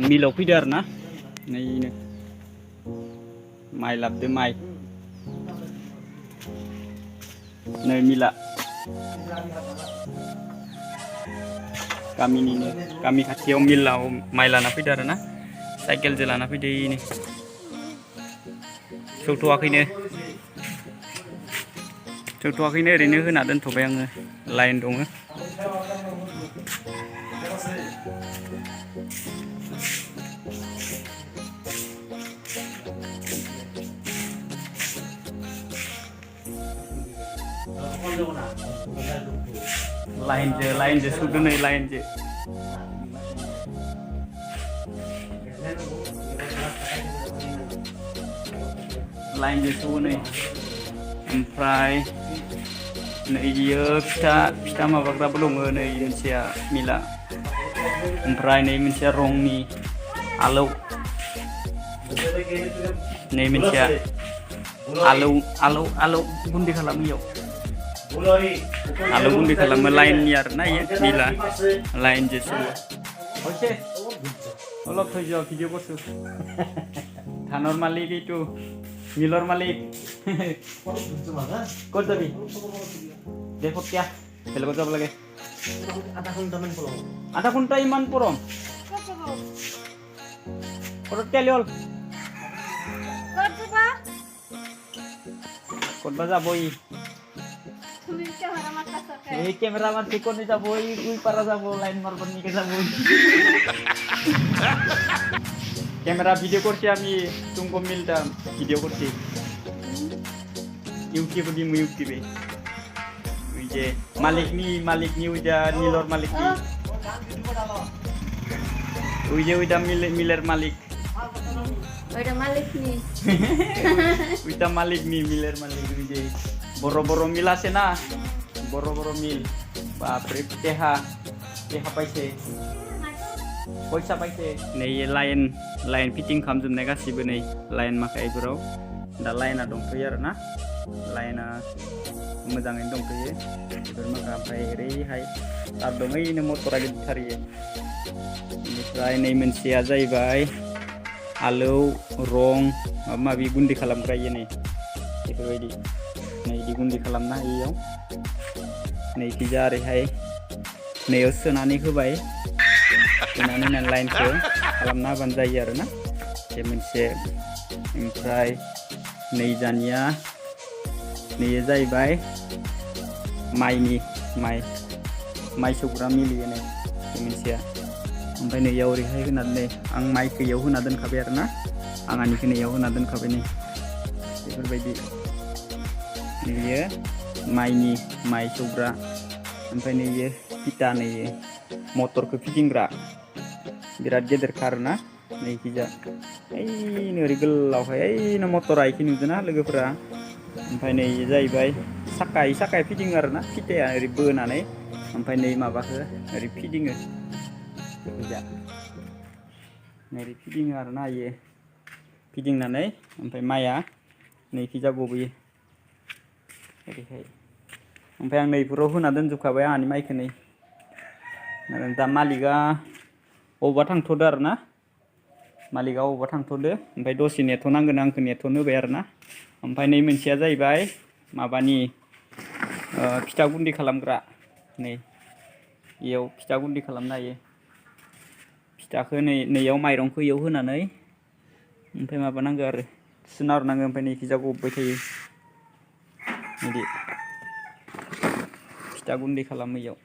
मिलाव फैदो आरो ना नैनो माइ लाबदो माइ नै मिला गामि खाथियाव मिलाव माइ लाना फैदो आरो ना साइकेलजों लाना फैदो इनो सौथ'वाखैनो ओरैनो होना दोनथ'बाय आङो लाइन दङ लाइनजों सुदो नै लाइनजों सौवो नै ओमफ्राय नै इयो फिथा माबाग्राबो दङ नै मोनसेया मिला ओमफ्राय नै मोनसेया रंनि आलौ नै मोनसेया आलौ गुन्दै खालामो इयाव आलौ गुन्दै खालामो लाइननि आरो ना इयो मिला लाइनजों सौवो oke অলপ থৈ যাও ভিডিঅ' করছো ধানৰ মালিক এইটো মিলৰ মালিক ক'ত যাবি দেখো কিয়া বেলেগত যাব লাগে আধা ঘণ্টা ইমান পৰম ক'ত তেল হ'ল ক'ত যাব ই এই ক্যামেরা আমার ঠিক করে যাব ওই পারা যাব লাইন মারবার নিকে যাব ক্যামেরা ভিডিও করছি আমি তুমকো মিলটা ভিডিও করছি ইউটিউবে ওই যে মালিকনি ওইটা নীলর মালিকনি ওই যে ওইটা মিলের মালিক ওইটা মালিকনি মিলের মালিক ওই যে বড় মিল আছে না বড় মিল বাপরে টেহা পাইছে পয়सा पाइसे नै लाइन फिटिं खालामजोबनाय गासिबो नै लाइन माखायफोराव दा लाइना दंथ'यो आरो ना लाइना मोजाङैनो दंथ'यो बेफोर माखा ओमफ्राय ओरैहाय तार दङ ओइनो मटरा गिदिरथार इयो बेनिफ्राय नै मोनसेया जाहैबाय आलौ रं माबा माबि गुन्दै खालामग्रा इयो नै बेफोरबायदि नै इदि गुन्दै खालामना होयो इयाव नै खिजा ओरैहाय नैयाव सोनानै होबाय सोनानै लाइनखौ खालामना होबानो जायो आरो ना बे मोनसे ओमफ्राय नैजानिया नैयो जाहैबाय माइ सौग्रा मिलियो नै बे मोनसेया ओमफ्राय नैयाव ओरैहाय होनानै आं माइखौ इयाव होना दोनखाबाय आरो ना आं आंनिखौ नैयाव होना दोनखाबाय नै बेफोरबायदि नैयो माइ सौग्रा ओमफ्राय नैयो फिथा नैयो मटरखौ फिदिंग्रा बिराद गेदेरखा आरो ना नै खिजा ओइनो ओरै गोलावहाय ओइनो मटरा इखि नुदोंना लोगोफोरा ओमफ्राय नै जाहैबाय साखाय फिदिङो आरो ना फिथाया ओरै बोनानै ओमफ्राय नै माबाखौ ओरै फिदिङो खिजा ओरै फिदिङो आरो ना इयो फिदिंनानै ओमफ्राय माइआ नै खिजा गबोयो ओरैहाय ओमफ्राय आं नैफोराव होना दोनजोबखाबाय आंहानि माइखौ नै दा मालिकआ अबावबा थांथ'दो आरो ना मालिकआ अबावबा थांथ'दो ओमफ्राय दसे नेथ'नांगोन आंखौ नेथ'नो होबाय आरो ना ओमफ्राय नै मोनसेया जाहैबाय माबानि फिथा गुन्दै खालामग्रा नै इयाव फिथा गुन्दै खालामनो हायो फिथाखौ नैयाव माइरंखौ इयाव होनानै ओमफ्राय माबानांगौ आरो सुना हरनांगौ ओमफ्राय नै खिजा गबबाय थायो बिदि फिथा गुन्दै खालामो इयाव